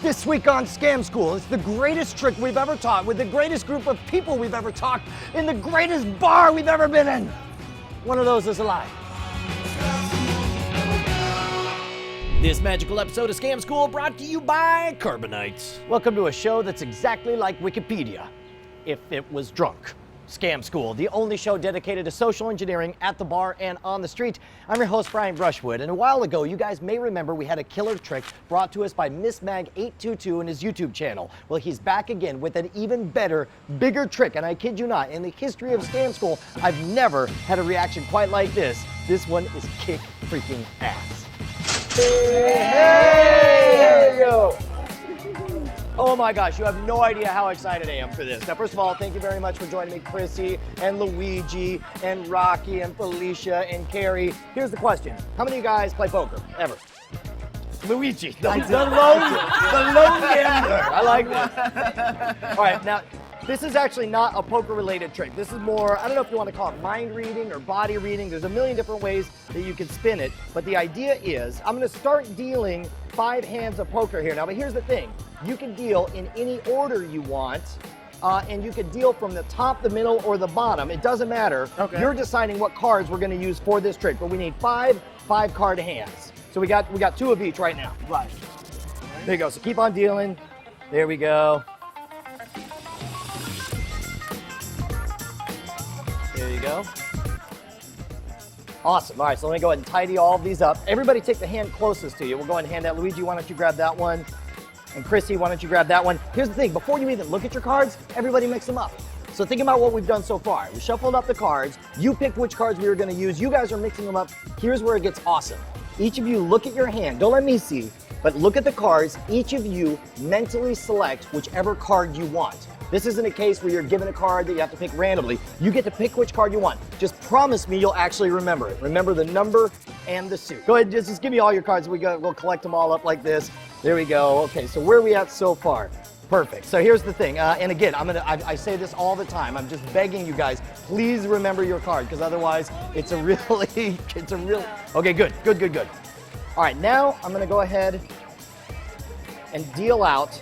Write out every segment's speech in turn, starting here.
This week on Scam School, it's the greatest trick we've ever taught with the greatest group of people we've ever talked in the greatest bar we've ever been in. One of those is a lie. This magical episode of Scam School brought to you by Carbonite. Welcome to a show that's exactly like Wikipedia, if it was drunk. Scam School, the only show dedicated to social engineering at the bar and on the street. I'm your host, Brian Brushwood, and a while ago, you guys may remember we had a killer trick brought to us by Miss Mag 822 in his YouTube channel. Well, he's back again with an even better, bigger trick, and I kid you not, in the history of Scam School, I've never had a reaction quite like this. This one is kick freaking ass. Hey! Yo. Oh my gosh, you have no idea how excited I am for this. Now, first of all, thank you very much for joining me, Chrissy and Luigi and Rocky and Felicia and Carrie. Here's the question. How many of you guys play poker, ever? Luigi, the lone gambler. I like this. All right, now, this is actually not a poker-related trick. This is more, I don't know if you want to call it mind reading or body reading. There's a million different ways that you can spin it. But the idea is, I'm going to start dealing 5 hands of poker here. Now, but here's the thing. You can deal in any order you want, and you can deal from the top, the middle, or the bottom. It doesn't matter. Okay. You're deciding what cards we're going to use for this trick. But we need 5 5-card hands. So we got 2 of each right now. Right. There you go. So keep on dealing. There we go. There you go. Awesome. All right, so let me go ahead and tidy all of these up. Everybody take the hand closest to you. We'll go ahead and hand that. Luigi, why don't you grab that one? And Chrissy, why don't you grab that one? Here's the thing. Before you even look at your cards, everybody mix them up. So think about what we've done so far. We shuffled up the cards. You picked which cards we were going to use. You guys are mixing them up. Here's where it gets awesome. Each of you look at your hand. Don't let me see, but look at the cards. Each of you mentally select whichever card you want. This isn't a case where you're given a card that you have to pick randomly. You get to pick which card you want. Just promise me you'll actually remember it. Remember the number and the suit. Go ahead, just give me all your cards. We'll collect them all up like this. There we go. Okay, so where are we at so far? Perfect. So here's the thing, and again, I say this all the time. I'm just begging you guys, please remember your card, because otherwise it's a real. Okay, good. All right, now I'm gonna go ahead and deal out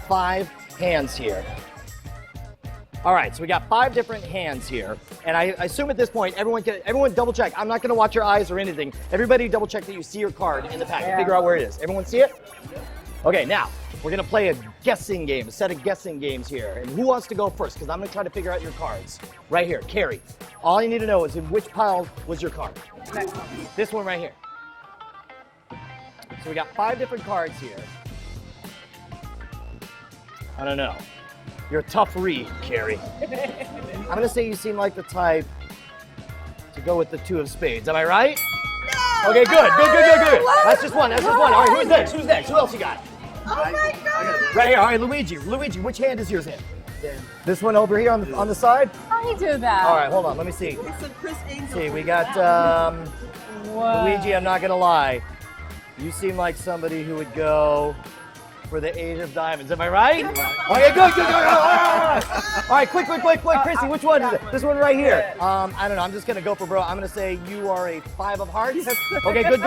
5 hands here. All right, so we got 5 different hands here, and I assume at this point everyone double check. I'm not gonna watch your eyes or anything. Everybody double check that you see your card in the pack and figure out where it is. Everyone see it? Okay, now we're gonna play a guessing game, a set of guessing games here. And who wants to go first? Because I'm gonna try to figure out your cards. Right here, Carrie. All you need to know is in which pile was your card. This one right here. So we got 5 different cards here. I don't know. You're a tough read, Carrie. I'm gonna say you seem like the type to go with the 2 of spades. Am I right? No! Okay, good. That's just one. All right, who's next? Who else you got? Oh my God! Right here. All right, Luigi, which hand is yours in? This one over here on the side? How do you do that? All right, hold on. Let me see. See, we got Luigi. I'm not gonna lie. You seem like somebody who would go for the 8 of diamonds. Am I right? Okay, good. All right, quick. Chrissy, which one is it? This one right here. I don't know. I'm just gonna go for bro. I'm gonna say you are a 5 of hearts. Okay, good.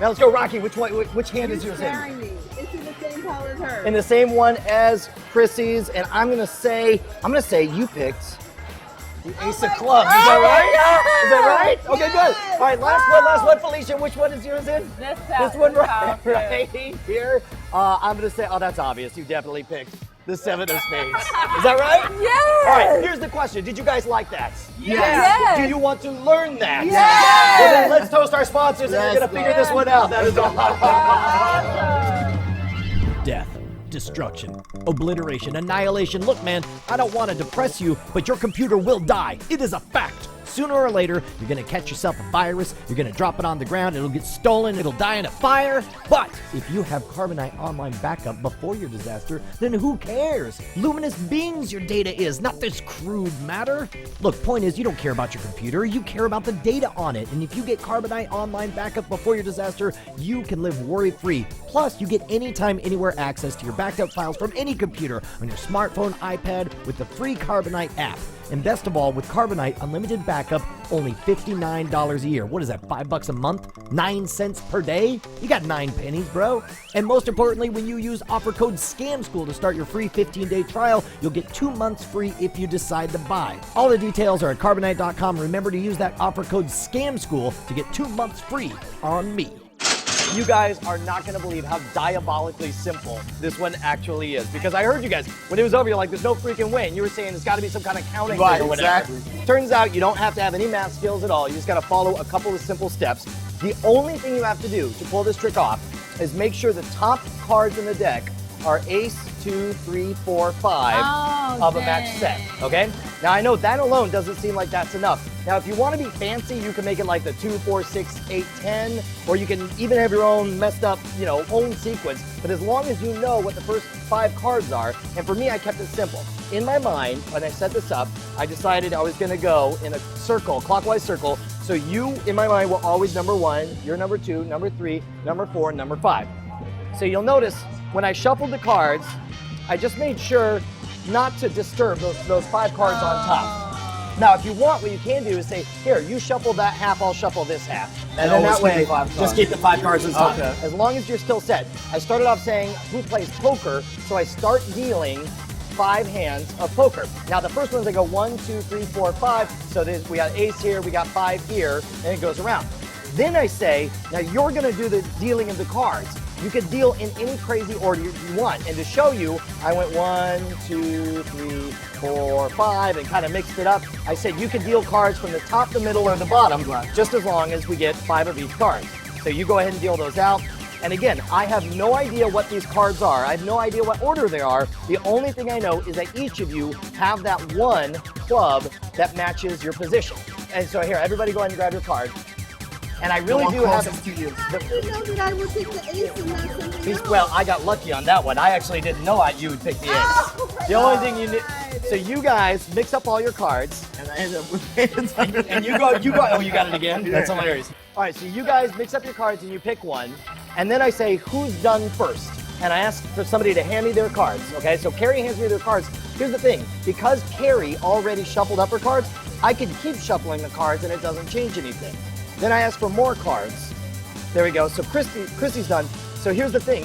Now let's go, Rocky. Which hand is yours in? It's in the same pile as hers. In the same one as Chrissy's, and I'm gonna say you picked the Ace of Clubs. Is that right? Is that right? Okay, good. All right, last one, Felicia. Which one is yours in? This one right here. I'm gonna say, that's obvious. You definitely picked the 7 of spades. Is that right? Yes. All right, here's the question. Did you guys like that? Yes. Do you want to learn that? Yes. Well, then let's toast our sponsors and we're gonna figure this one out. That is all. Death, destruction, obliteration, annihilation. Look, man, I don't want to depress you, but your computer will die. It is a fact. Sooner or later, you're going to catch yourself a virus, you're going to drop it on the ground, it'll get stolen, it'll die in a fire. But if you have Carbonite Online backup before your disaster, then who cares? Luminous beings your data is, not this crude matter. Look, point is, you don't care about your computer, you care about the data on it. And if you get Carbonite Online backup before your disaster, you can live worry-free. Plus, you get anytime, anywhere access to your backed up files from any computer on your smartphone, iPad with the free Carbonite app. And best of all, with Carbonite Unlimited Backup, only $59 a year. What is that, $5 a month? 9 cents per day? You got 9 pennies, bro. And most importantly, when you use offer code SCAMSCHOOL to start your free 15-day trial, you'll get 2 months free if you decide to buy. All the details are at Carbonite.com. Remember to use that offer code SCAMSCHOOL to get 2 months free on me. You guys are not going to believe how diabolically simple this one actually is. Because I heard you guys, when it was over, you're like, there's no freaking way. And you were saying it's got to be some kind of counting Right, thing or whatever. exactly. Turns out you don't have to have any math skills at all. You just got to follow a couple of simple steps. The only thing you have to do to pull this trick off is make sure the top cards in the deck are ace, 2, 3, 4, 5 of a match set, okay? Now I know that alone doesn't seem like that's enough. Now if you want to be fancy, you can make it like the 2, 4, 6, 8, 10, or you can even have your own messed up, own sequence. But as long as you know what the first 5 cards are, and for me I kept it simple. In my mind, when I set this up, I decided I was gonna go in a circle, clockwise circle, so you, in my mind, were always number 1, you're number 2, number 3, number 4, and number 5. So you'll notice when I shuffled the cards, I just made sure not to disturb those 5 cards on top. Now, if you want, what you can do is say, here, you shuffle that half, I'll shuffle this half. And then that way, just keep the 5 cards on top. Okay. As long as you're still set. I started off saying, who plays poker? So I start dealing 5 hands of poker. Now, the first ones, I go 1, 2, 3, 4, 5. So we got ace here, we got 5 here, and it goes around. Then I say, now you're gonna do the dealing of the cards. You can deal in any crazy order you want. And to show you, I went 1, 2, 3, 4, 5, and kind of mixed it up. I said you can deal cards from the top, the middle, or the bottom, just as long as we get 5 of each card. So you go ahead and deal those out. And again, I have no idea what these cards are. I have no idea what order they are. The only thing I know is that each of you have that one club that matches your position. And so here, everybody go ahead and grab your card. And I really do have to you. I didn't know that I would pick the ace and not something else. Well, I got lucky on that one. I actually didn't know you would pick the ace. Oh, The only thing you need, so you guys mix up all your cards, And I ended up with and you go, oh, you got it again? That's hilarious. All right, so you guys mix up your cards and you pick one, and then I say, who's done first? And I ask for somebody to hand me their cards, okay? So Carrie hands me their cards. Here's the thing, because Carrie already shuffled up her cards, I can keep shuffling the cards and it doesn't change anything. Then I ask for more cards. There we go, so Chrissy's done. So here's the thing,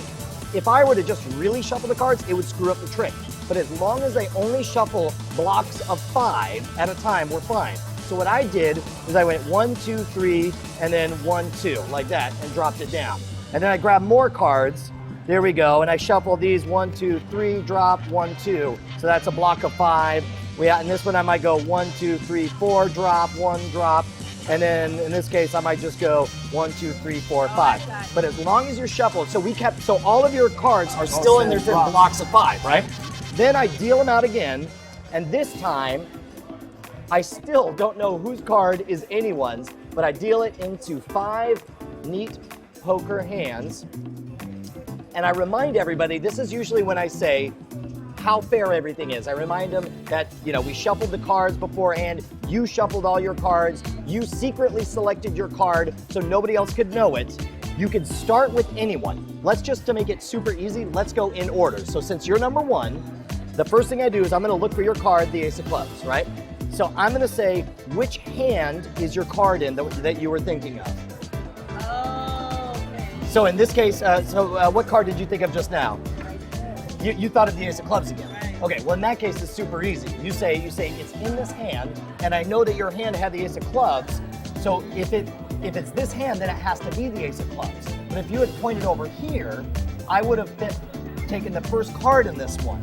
if I were to just really shuffle the cards, it would screw up the trick. But as long as I only shuffle blocks of 5 at a time, we're fine. So what I did is I went 1, 2, 3, and then 1, 2, like that, and dropped it down. And then I grabbed more cards, there we go, and I shuffled these 1, 2, 3, drop, 1, 2. So that's a block of 5. In this one I might go 1, 2, 3, 4, drop, 1, drop. And then in this case, I might just go 1, 2, 3, 4, 5. But as long as you're shuffled, so all of your cards are still in their blocks of 5, right? Then I deal them out again, and this time, I still don't know whose card is anyone's, but I deal it into 5 neat poker hands. And I remind everybody, this is usually when I say how fair everything is. I remind them that, we shuffled the cards beforehand, you shuffled all your cards, you secretly selected your card so nobody else could know it. You can start with anyone. Let's just, to make it super easy, let's go in order. So since you're number 1, the first thing I do is I'm gonna look for your card, the ace of clubs, right? So I'm gonna say, which hand is your card in that you were thinking of? Oh, okay. So in this case, what card did you think of just now? You thought of the ace of clubs again. Right. Okay, well in that case it's super easy. You say it's in this hand, and I know that your hand had the ace of clubs, so if it's this hand, then it has to be the ace of clubs. But if you had pointed over here, I would have taken the first card in this one.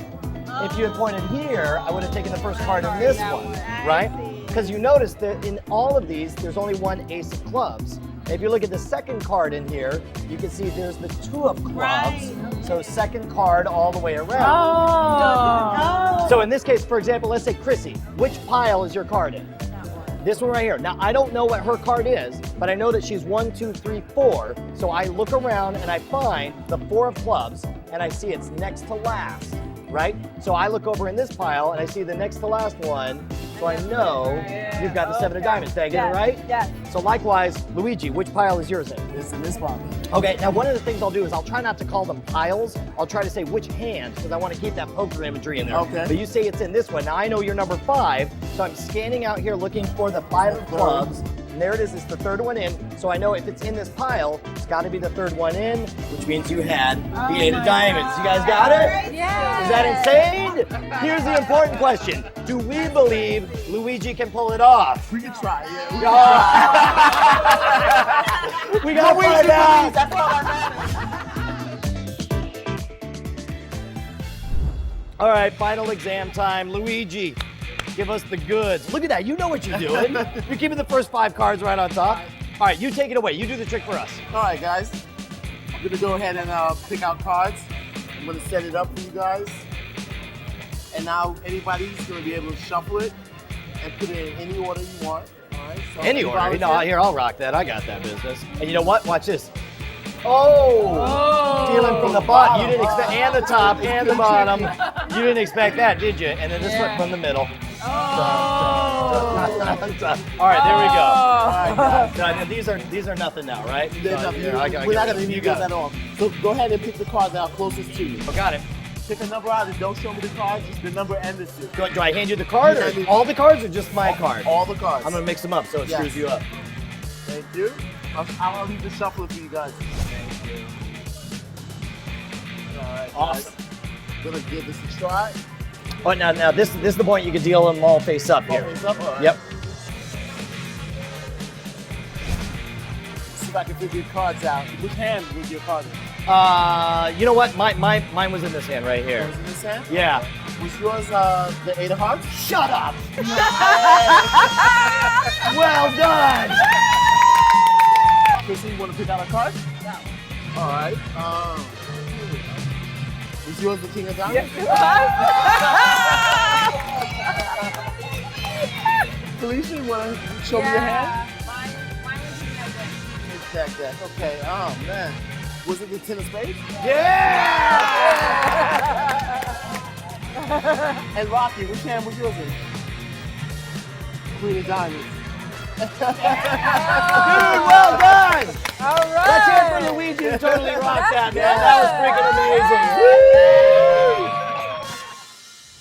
If you had pointed here, I would have taken the first card in this one, right? Because you notice that in all of these, there's only one ace of clubs. If you look at the second card in here, you can see there's the 2 of clubs. Right. So second card all the way around. Oh. So in this case, for example, let's say Chrissy, which pile is your card in? This one right here. Now, I don't know what her card is, but I know that she's 1, 2, 3, 4. So I look around and I find the 4 of clubs, and I see it's next to last. right? So I look over in this pile and I see the next to last one, so I know you've got the 7 of diamonds. Did I get it right? Yes. So likewise, Luigi, which pile is yours in? It's in this one. Okay, now one of the things I'll do is I'll try not to call them piles. I'll try to say which hand, because I want to keep that poker imagery in there. Okay. But you say it's in this one. Now I know you're number 5, so I'm scanning out here looking for the 5 of clubs. And there it is, it's the 3rd one in. So I know if it's in this pile, it's got to be the 3rd one in, which means you had the 8 of diamonds. You guys got it? Yeah. Is that insane? Here's the important question. Do we believe Luigi can pull it off? We can try, yeah. We gotta find out. That's all I matter. All right, final exam time. Luigi, give us the goods. Look at that, you know what you're doing. You're keeping the first 5 cards right on top. All right, you take it away. You do the trick for us. All right, guys. I'm gonna go ahead and pick out cards. I'm gonna set it up for you guys. And now anybody's gonna be able to shuffle it and put it in any order you want. All right. So Any order. No, here, I'll rock that. I got that business. And you know what? Watch this. Oh! Stealing from the bottom. You didn't expect, and the top, and the bottom. You didn't expect that, did you? And then this one from the middle. All right, there we go. All right, guys. Now, these are nothing now, right? They're So, nothing. here, I got We're not it. gonna You need got those it. at all. So go ahead and pick the cards out closest to you. Oh, got it. Pick a number out and don't show me the cards, just the number and the suit. Do I hand you the card, or all the cards, or just my card? All the cards. I'm gonna mix them up so it Yes. screws you up. Thank you. I'll leave the shuffle for you guys. Thank you. All right, Awesome. guys. Gonna give this a try. Oh, now this is the point you can deal them all face up here. All face up? All right. Yep. See if I can figure your cards out. Which hand was your card in? You know what? Mine was in this hand right here. Was it this hand? Yeah. Was yours the 8 of hearts? Shut up! Well done! Chrissy, you want to pick out a card? No. All right. Is yours the King of Diamonds? Felicia, you want to show me your hand? Mine was in that way. Check that. Okay. Oh man. Was it the 10 of spades? Yeah! And Rocky, which hand was yours in? Queen of Diamonds. Dude, well done! All right. Let's hear it for Luigi who totally rocked that, man. That was freaking amazing.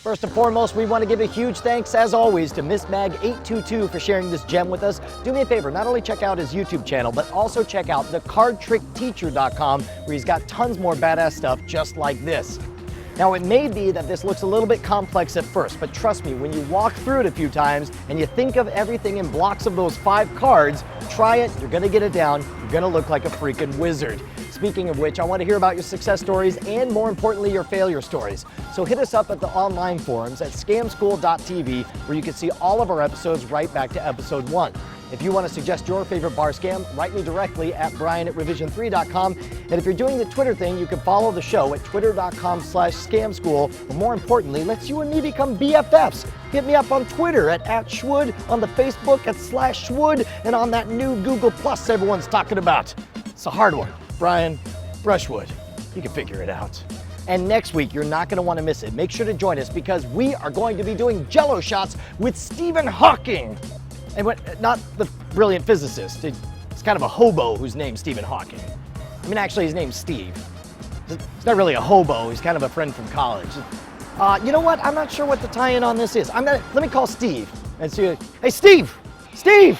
First and foremost, we want to give a huge thanks, as always, to Miss Mag822 for sharing this gem with us. Do me a favor, not only check out his YouTube channel, but also check out thecardtrickteacher.com, where he's got tons more badass stuff just like this. Now, it may be that this looks a little bit complex at first, but trust me, when you walk through it a few times and you think of everything in blocks of those 5 cards, try it, you're gonna get it down, you're gonna look like a freaking wizard. Speaking of which, I want to hear about your success stories and, more importantly, your failure stories. So hit us up at the online forums at scamschool.tv, where you can see all of our episodes right back to episode 1. If you want to suggest your favorite bar scam, write me directly at brian@revision3.com. And if you're doing the Twitter thing, you can follow the show at twitter.com/scamschool. Or more importantly, let's you and me become BFFs. Hit me up on Twitter at @Schwood, on the Facebook at /Schwood, and on that new Google Plus everyone's talking about. It's a hard one. Brian Brushwood. You can figure it out. And next week, you're not going to want to miss it. Make sure to join us because we are going to be doing Jello shots with Stephen Hawking. And not the brilliant physicist. It's kind of a hobo whose name's Stephen Hawking. I mean, actually, his name's Steve. He's not really a hobo. He's kind of a friend from college. You know what? I'm not sure what the tie-in on this is. Let me call Steve and see. Hey, Steve! Steve!